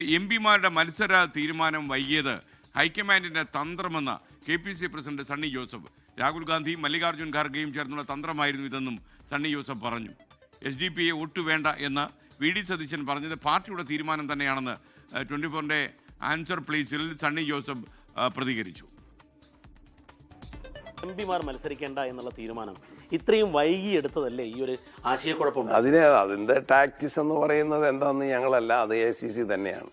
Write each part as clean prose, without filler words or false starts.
എംപിമാരുടെ മത്സര തീരുമാനം വൈകിയത് ഹൈക്കമാൻഡിന്റെ തന്ത്രമെന്ന് KPC പ്രസിഡന്റ് സണ്ണി ജോസഫ്. രാഹുൽ ഗാന്ധിയും മല്ലികാർജ്ജുൻ ഖാർഗെയും ചേർന്നുള്ള തന്ത്രമായിരുന്നു ഇതെന്നും സണ്ണി ജോസഫ് പറഞ്ഞു. SDP ഒട്ടു വേണ്ട എന്ന് VD സതീശൻ പറഞ്ഞത് പാർട്ടിയുടെ തീരുമാനം തന്നെയാണെന്ന് 24-ന്റെ ആൻസർ പ്ലേസിൽ സണ്ണി ജോസഫ് പ്രതികരിച്ചു. എംപിമാർ മത്സരിക്കേണ്ട എന്നുള്ള തീരുമാനം ഇത്രയും വൈകി എടുത്തതല്ലേ ഈ ഒരു ആശയക്കുഴപ്പം? അതിന്റെ ടാക്ടിക്സ് എന്ന് പറയുന്നത് എന്താണെന്ന് ഞങ്ങളല്ല, അത് AICC തന്നെയാണ്.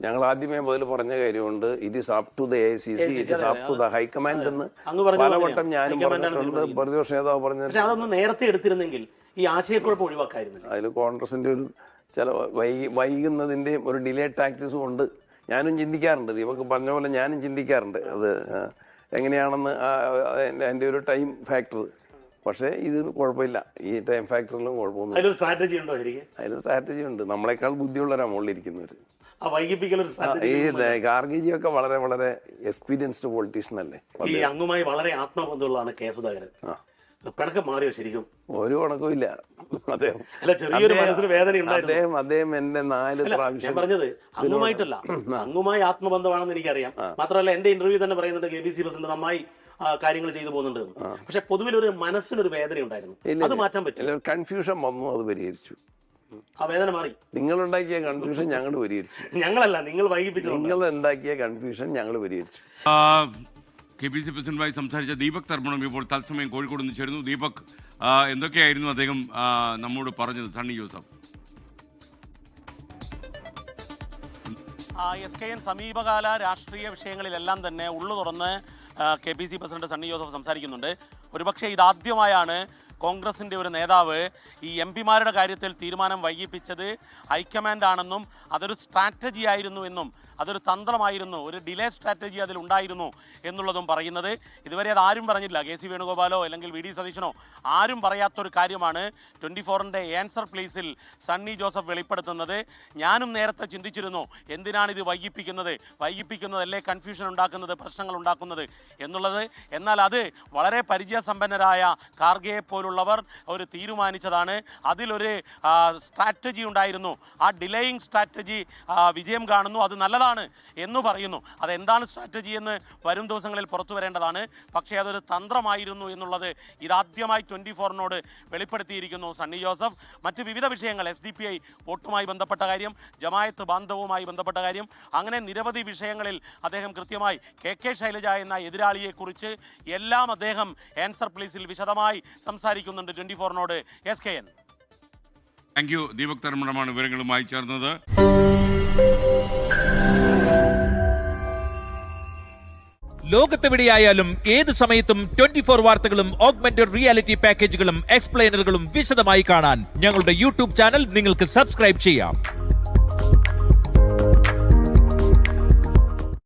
ഞങ്ങൾ ആദ്യമേ മുതൽ പറഞ്ഞ കാര്യമുണ്ട്. It is up to the AICC, it is up to the high command എന്ന് പലവട്ടം ഞാനും പറഞ്ഞിട്ടുണ്ട്, പ്രതിപക്ഷ നേതാവ് പറഞ്ഞിട്ടുണ്ട്. അതൊന്ന് നേരത്തെ എടുത്തിരുന്നെങ്കിൽ ഈ ആശയക്കുഴപ്പം ഒഴിവാക്കായിരുന്നു. അതിൽ കോൺഗ്രസിന്റെ ഒരു ചില വൈകുന്നതിന്റെ ഒരു ഡിലേ ടാക്ടിക്സും ഉണ്ട്. ഞാനും ചിന്തിക്കാറുണ്ട്, ദീപക് പറഞ്ഞ പോലെ ഞാനും ചിന്തിക്കാറുണ്ട് അത് എങ്ങനെയാണെന്ന്, എൻ്റെ ഒരു ടൈം ഫാക്ടർ. പക്ഷേ ഇത് കുഴപ്പമില്ല, ഈ ടൈം ഫാക്ടറിലും കുഴപ്പമൊന്നും. അതിലൊരു സ്ട്രാറ്റജി ഉണ്ടോ? അതിൽ സ്ട്രാറ്റജി ഉണ്ട്. നമ്മളെക്കാൾ ബുദ്ധിയുള്ളവരാ മുകളിലിരിക്കുന്നവർ. ഈ ഖാർഗെജിയൊക്കെ വളരെ വളരെ എക്സ്പീരിയൻസ്ഡ് പൊളിറ്റീഷ്യൻ അല്ലേ. ഈ അങ്ങുമായി വളരെ ആത്മബന്ധമുള്ളതാണ് K. സുധാകരൻ. പിണക്കം മാറിയോ ശരിക്കും? ഒരു കണക്കും ഇല്ല. അദ്ദേഹം എന്റെ 4 പ്രാവശ്യം പറഞ്ഞത് അങ്ങുമായിട്ടല്ല, അങ്ങുമായി ആത്മബന്ധമാണെന്ന് എനിക്കറിയാം. മാത്രമല്ല എന്റെ ഇന്റർവ്യൂ തന്നെ പറയുന്നുണ്ട് KPC പ്രസിഡന്റ് നന്നായി കാര്യങ്ങൾ ചെയ്തു പോകുന്നുണ്ട്. പക്ഷെ പൊതുവിലൊരു മനസ്സിനൊരു വേദന ഉണ്ടായിരുന്നു, അത് മാറ്റാൻ പറ്റില്ല. കൺഫ്യൂഷൻ വന്നു, അത് പരിഹരിച്ചു. ആ വേദന മാറി. നിങ്ങൾ ഉണ്ടാക്കിയ കൺഫ്യൂഷൻ ഞങ്ങൾ പരിഹരിച്ചു. ഞങ്ങളല്ല, നിങ്ങൾ വൈകിപ്പിച്ചു. നിങ്ങൾ ഉണ്ടാക്കിയ കൺഫ്യൂഷൻ ഞങ്ങൾ പരിഹരിച്ചു. KPC പ്രസിഡന്റുമായി സംസാരിച്ച ദീപക് തർമ്മണം ഇപ്പോൾ തത്സമയം കോഴിക്കോട് നിന്ന് ചേരുന്നു. ദീപക്, എന്തൊക്കെയായിരുന്നു അദ്ദേഹം നമ്മോട് പറഞ്ഞത്? സണ്ണി ജോസഫ്. SKN സമീപകാല രാഷ്ട്രീയ വിഷയങ്ങളിലെല്ലാം തന്നെ ഉള്ളു തുറന്ന് KPC പ്രസിഡന്റ് സണ്ണി ജോസഫ് സംസാരിക്കുന്നുണ്ട്. ഒരുപക്ഷെ ഇതാദ്യമായാണ് കോൺഗ്രസിൻ്റെ ഒരു നേതാവ് ഈ എംപിമാരുടെ കാര്യത്തിൽ തീരുമാനം വൈകിപ്പിച്ചത് ഹൈക്കമാൻഡ് ആണെന്നും അതൊരു സ്ട്രാറ്റജി ആയിരുന്നു എന്നും അതൊരു തന്ത്രമായിരുന്നു, ഒരു ഡിലേ സ്ട്രാറ്റജി അതിലുണ്ടായിരുന്നു എന്നുള്ളതും പറയുന്നത്. ഇതുവരെ അത് ആരും പറഞ്ഞില്ല. KC വേണുഗോപാലോ അല്ലെങ്കിൽ VD സതീശനോ ആരും പറയാത്തൊരു കാര്യമാണ് 24-ന്റെ ആൻസർ പ്ലേസിൽ സണ്ണി ജോസഫ് വെളിപ്പെടുത്തുന്നത്. ഞാനും നേരത്തെ ചിന്തിച്ചിരുന്നു, എന്തിനാണിത് വൈകിപ്പിക്കുന്നതല്ലേ കൺഫ്യൂഷൻ ഉണ്ടാക്കുന്നത്, പ്രശ്നങ്ങൾ ഉണ്ടാക്കുന്നത് എന്നുള്ളത്. എന്നാൽ അത് വളരെ പരിചയസമ്പന്നരായ ഖാർഗെയെ പോലുള്ളവർ ഒരു തീരുമാനിച്ചതാണ്. അതിലൊരു സ്ട്രാറ്റജി ഉണ്ടായിരുന്നു. ആ ഡിലേയിങ് സ്ട്രാറ്റജി വിജയം കാണുന്നു, അത് നല്ലതാണ് എന്ന് പറയുന്നു. അതെന്താണ് സ്ട്രാറ്റജി എന്ന് വരും ദിവസങ്ങളിൽ പുറത്തു വരേണ്ടതാണ്. പക്ഷേ അതൊരു തന്ത്രമായിരുന്നു എന്നുള്ളത് ഇതാദ്യമായി 24-നോട് വെളിപ്പെടുത്തിയിരിക്കുന്നു സണ്ണി ജോസഫ്. മറ്റ് വിവിധ വിഷയങ്ങൾ, SDPI വോട്ടുമായി ബന്ധപ്പെട്ട കാര്യം, ജമായത്ത് ബാന്ധവുമായി ബന്ധപ്പെട്ട കാര്യം, അങ്ങനെ നിരവധി വിഷയങ്ങളിൽ അദ്ദേഹം കൃത്യമായി KK ശൈലജ എന്ന എതിരാളിയെക്കുറിച്ച് എല്ലാം അദ്ദേഹം ആൻസർ പ്ലേസിൽ വിശദമായി സംസാരിക്കുന്നുണ്ട് 24-നോട്. SKN. Thank you. ദീപക് തർമ്മണമാണ് വിവരങ്ങളുമായി ചേർന്നത്. ലോകത്തെവിടെയായാലും ഏത് സമയത്തും 24 വാർത്തകളും ഓഗ്മെന്റഡ് റിയാലിറ്റി പാക്കേജുകളും എക്സ്പ്ലെയിനറുകളും വിശദമായി കാണാൻ ഞങ്ങളുടെ YouTube ചാനൽ നിങ്ങൾക്ക് സബ്സ്ക്രൈബ് ചെയ്യാം.